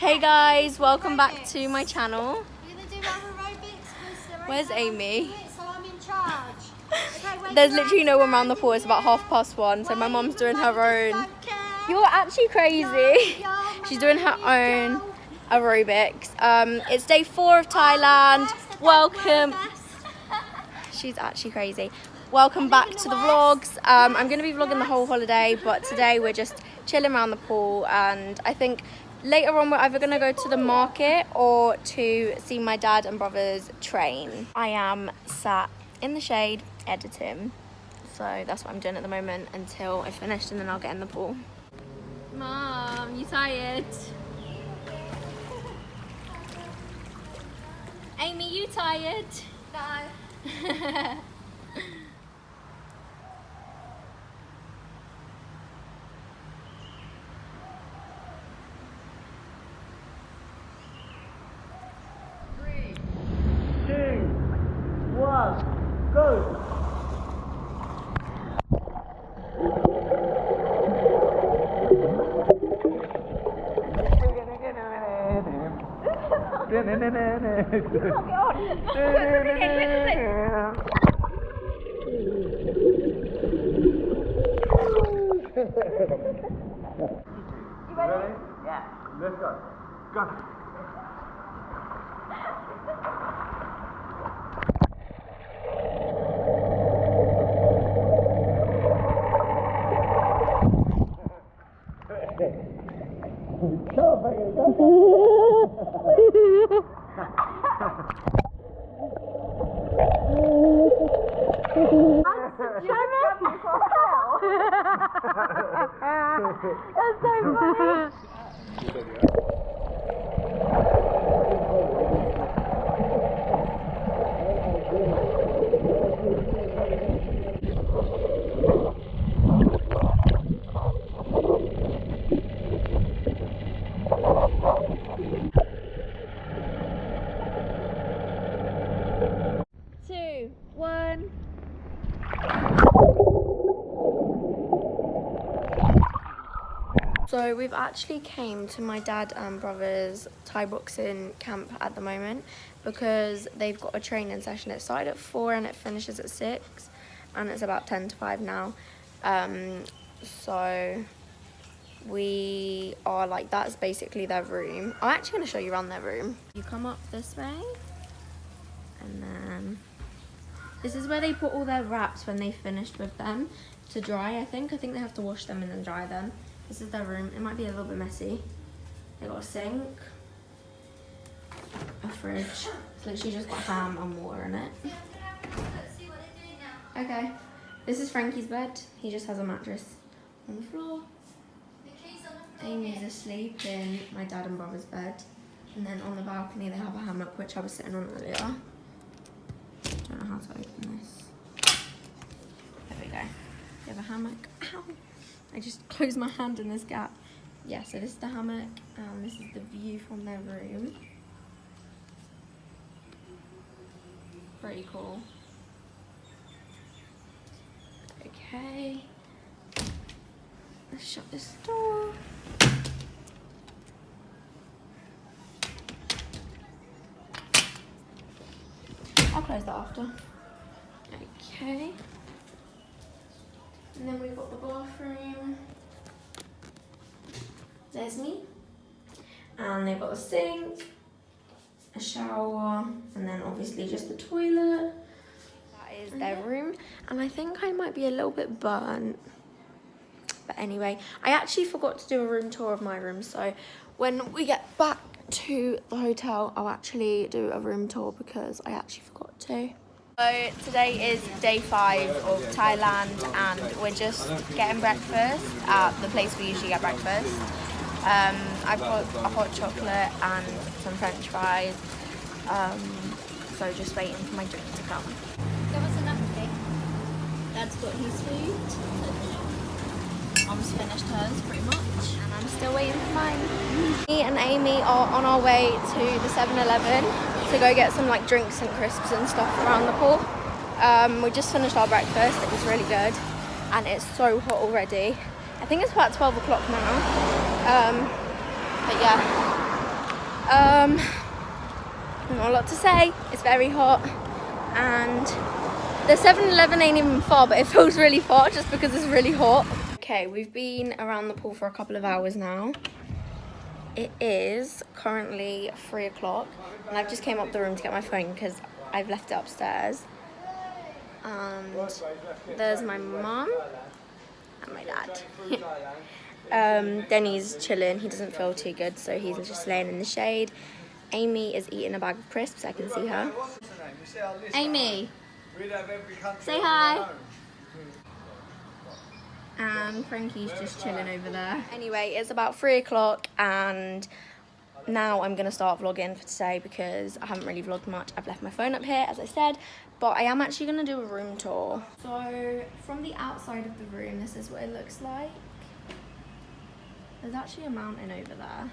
Hey guys, welcome back to my channel. We're going to do our aerobics. Where's Amy? So I'm in charge. Okay, There's literally no one around the pool. It's about 1:30, so my mom's doing her own. You're actually crazy. She's doing her own aerobics. It's day 4 of Thailand. Welcome. She's actually crazy. Welcome back to the vlogs. I'm going to be vlogging the whole holiday, but today we're just chilling around the pool, and I think later on we're either going to go to the market or to see my dad and brothers train. I am sat in the shade editing, so that's what I'm doing at the moment until I finished, and then I'll get in the pool. Mom, you tired? Amy, you tired? No. Go! You ready? Yeah. Let's go. Go. That's so funny. Two, one. So we've actually came to my dad and brother's Thai boxing camp at the moment because they've got a training session. It started at 4 and it finishes at 6, and it's about 10 to 5 now. So we are like, that's basically their room. I'm actually going to show you around their room. You come up this way, and then this is where they put all their wraps when they finished with them to dry. I think they have to wash them and then dry them. This is their room. It might be a little bit messy. They got a sink, a fridge. It's literally just got ham and water in it. Okay. This is Frankie's bed. He just has a mattress on the floor. Amy's asleep in my dad and brother's bed. And then on the balcony they have a hammock, which I was sitting on earlier. Don't know how to open this. There we go. We have a hammock. Ow! I just closed my hand in this gap. Yeah, so this is the hammock, and this is the view from their room. Pretty cool. Okay. Let's shut this door. I'll close that after. Okay. And then we've got the bathroom. There's me. And they've got a sink, a shower, and then obviously just the toilet. That is their room. And I think I might be a little bit burnt. But anyway, I actually forgot to do a room tour of my room. So when we get back to the hotel, I'll actually do a room tour because I actually forgot to. So today is day 5 of Thailand, and we're just getting breakfast at the place we usually get breakfast. I've got a hot chocolate and some french fries, so just waiting for my drink to come. There was another thing. Dad's got his food. Mom's finished hers pretty much, and I'm still waiting for mine. Me and Amy are on our way to the 7-Eleven to go get some like drinks and crisps and stuff around the pool. We just finished our breakfast. It was really good, and it's so hot already. I think it's about 12 o'clock now. But yeah, Not a lot to say. It's very hot, and the 7-Eleven ain't even far, but it feels really far just because it's really hot. Okay, we've been around the pool for a couple of hours now. It is currently 3 o'clock, and I've just came up the room to get my phone because I've left it upstairs. And there's my mum and my dad. Denny's chilling. He doesn't feel too good, so he's just laying in the shade. Amy is eating a bag of crisps. I can see her. Amy, say hi. And Frankie's just chilling over there. Anyway, it's about 3 o'clock, and now I'm gonna start vlogging for today because I haven't really vlogged much. I've left my phone up here, as I said, but I am actually gonna do a room tour. So from the outside of the room, this is what it looks like. There's actually a mountain over there.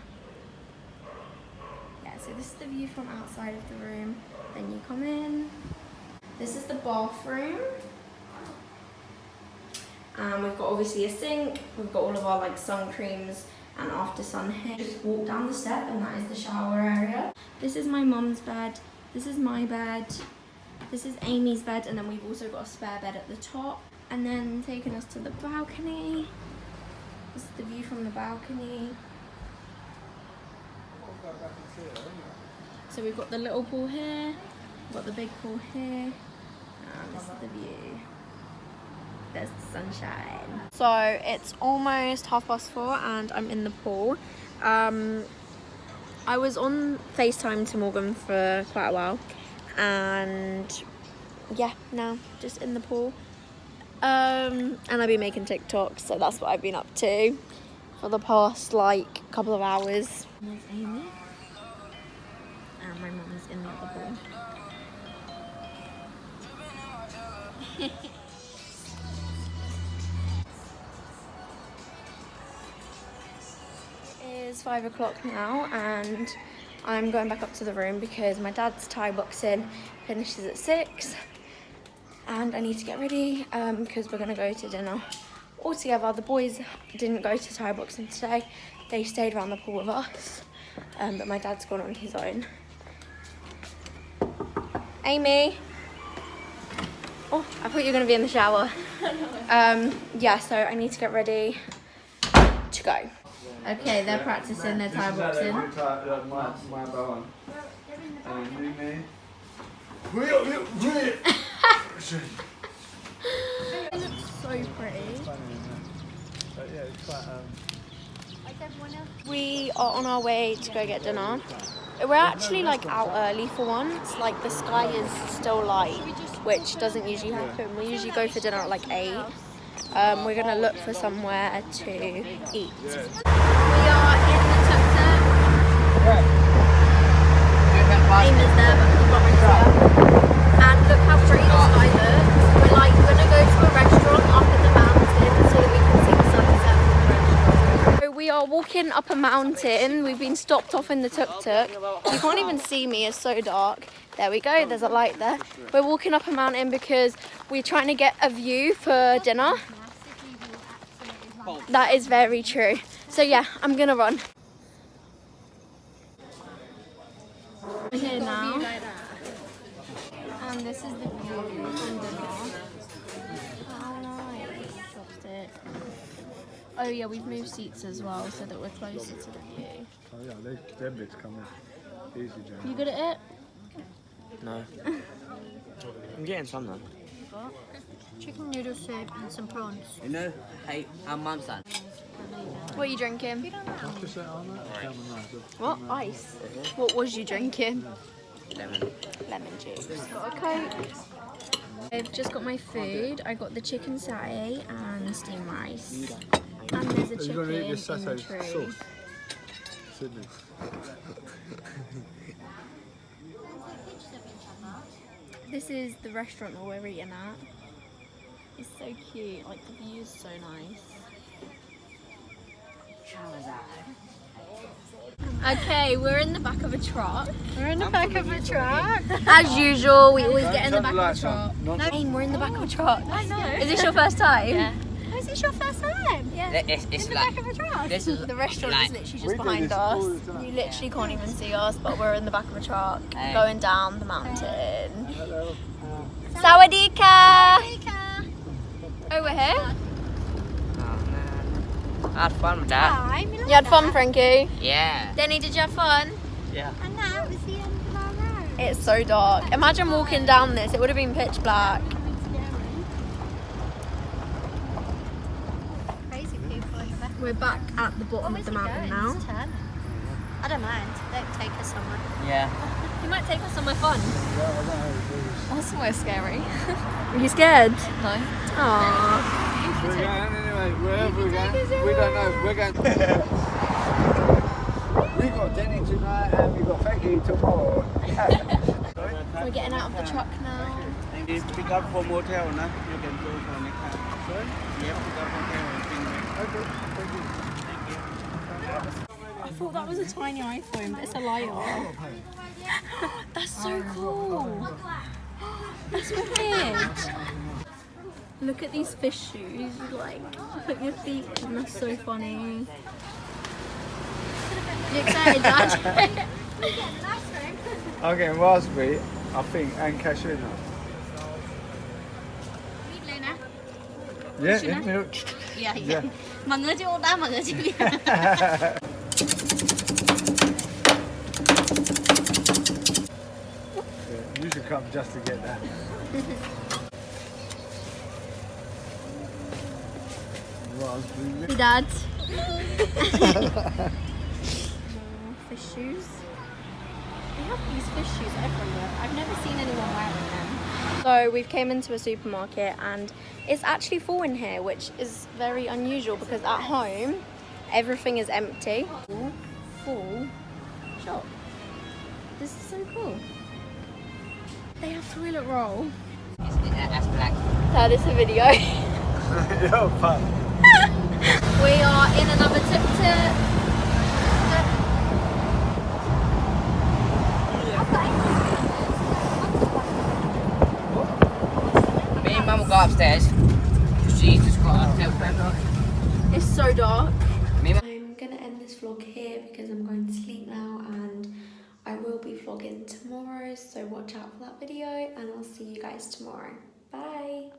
Yeah, so this is the view from outside of the room. Then you come in. This is the bathroom. We've got obviously a sink. We've got all of our like sun creams and after sun here. Just walk down the step, and that is the shower area. This is my mum's bed. This is my bed. This is Amy's bed, and then we've also got a spare bed at the top. And then taking us to the balcony. This is the view from the balcony. So we've got the little pool here, we've got the big pool here, and this is the view. There's the sunshine. So it's almost 4:30 and I'm in the pool. I was on FaceTime to Morgan for quite a while, and yeah, now just in the pool. And I've been making TikToks, so that's what I've been up to for the past like couple of hours. There's Amy. And my mum is in the other pool. It is 5 o'clock now, and I'm going back up to the room because my dad's Thai boxing finishes at 6, and I need to get ready because we're going to go to dinner all together. The boys didn't go to Thai boxing today. They stayed around the pool with us, but my dad's gone on his own. Amy. Oh, I thought you were going to be in the shower. Yeah, so I need to get ready to go. Okay, they're practicing their Thai boxing. It looks so pretty. We are on our way to go get dinner. We're actually like out early for once. Like the sky is still light, which doesn't usually happen. We usually go for dinner at like 8. We're gonna look for somewhere to eat. We are in the tuk-tuk. Aim is there, but we've got myself. And look how pretty the sky looks. We're like gonna go to a restaurant up in the mountain so that we can see the sunset from the restaurant. So we are walking up a mountain. We've been stopped off in the tuk-tuk. You can't even see me, it's so dark. There we go, there's a light there. We're walking up a mountain because we're trying to get a view for dinner. That is very true. So yeah, I'm gonna run. We're here now. And this is the view from dinner. How nice. Chopstick. Oh yeah, we've moved seats as well so that we're closer to the view. Oh yeah, them bits come in. Easy, Jen. You good at it? No. I'm getting some though. Chicken noodle soup and some prawns. You know, hey, our mum's son. What are you drinking? What? Ice? What was you drinking? Lemon. Lemon juice. Got a Coke. I've just got my food. I got the chicken satay and steamed rice. And there's a chicken in the tray. Sydney. This is the restaurant that we're eating at. It's so cute. Like the view is so nice. Okay, we're in the back of a truck. We're in the back of a truck. As usual, we always get in the back of a truck. No, Aim, we're in the back of a truck. I know. Is this your first time? Yeah. this your first time? Yeah. It's In the like back of a truck? this is The restaurant like, is literally just behind us. You literally can't even see us, but we're in the back of a truck Hey. going down the mountain. Hello. Sawadika! Over Over here? Oh man, I had fun with that. Hi, You had fun, Frankie? Yeah. Denny, did you have fun? Yeah. And now it's the end of our road. It's so dark. Imagine walking down this, it would have been pitch black. Crazy people over there. We're back at the bottom of the mountain now. Turn. I don't mind. Don't take us somewhere. Yeah. You might take us somewhere fun. Yeah, I don't know. Or somewhere scary. Are you scared? No. Aww. We're going anyway, wherever we're going. We don't know. We're going. We got Denny tonight and we got Frankie tomorrow. We're getting out of the truck now. If pick up from hotel, na, you can go for next time. Sorry? You have to pick up hotel and bring back. Okay, thank you. I thought that was a tiny iPhone, but it's a light. That's so cool. That's weird. Look at these fish shoes. Like, put your feet in. That's so funny. You excited, Dad? I'm getting raspberry, I think, and cashew nut. Yeah, yeah, milk. Dạ, Yeah. Mọi người chưa đã, mọi người chưa biết. Yeah, you should come just to get that. Raspberry. Hey, Dad. Fish shoes. They have these fish shoes everywhere. I've never seen anyone wearing them. So we've came into a supermarket and it's actually full in here, which is very unusual because at home everything is empty. Full shop. This is so cool. They have toilet roll. That's black. That is a video. You're fun. We are in another tuk-tuk. Me and Mum will go upstairs. She's just got a hotel. It's so dark. Me and I'm gonna end this vlog here because I'm going to sleep now and I will be vlogging tomorrow, so watch out for that video and I'll see you guys tomorrow. Bye!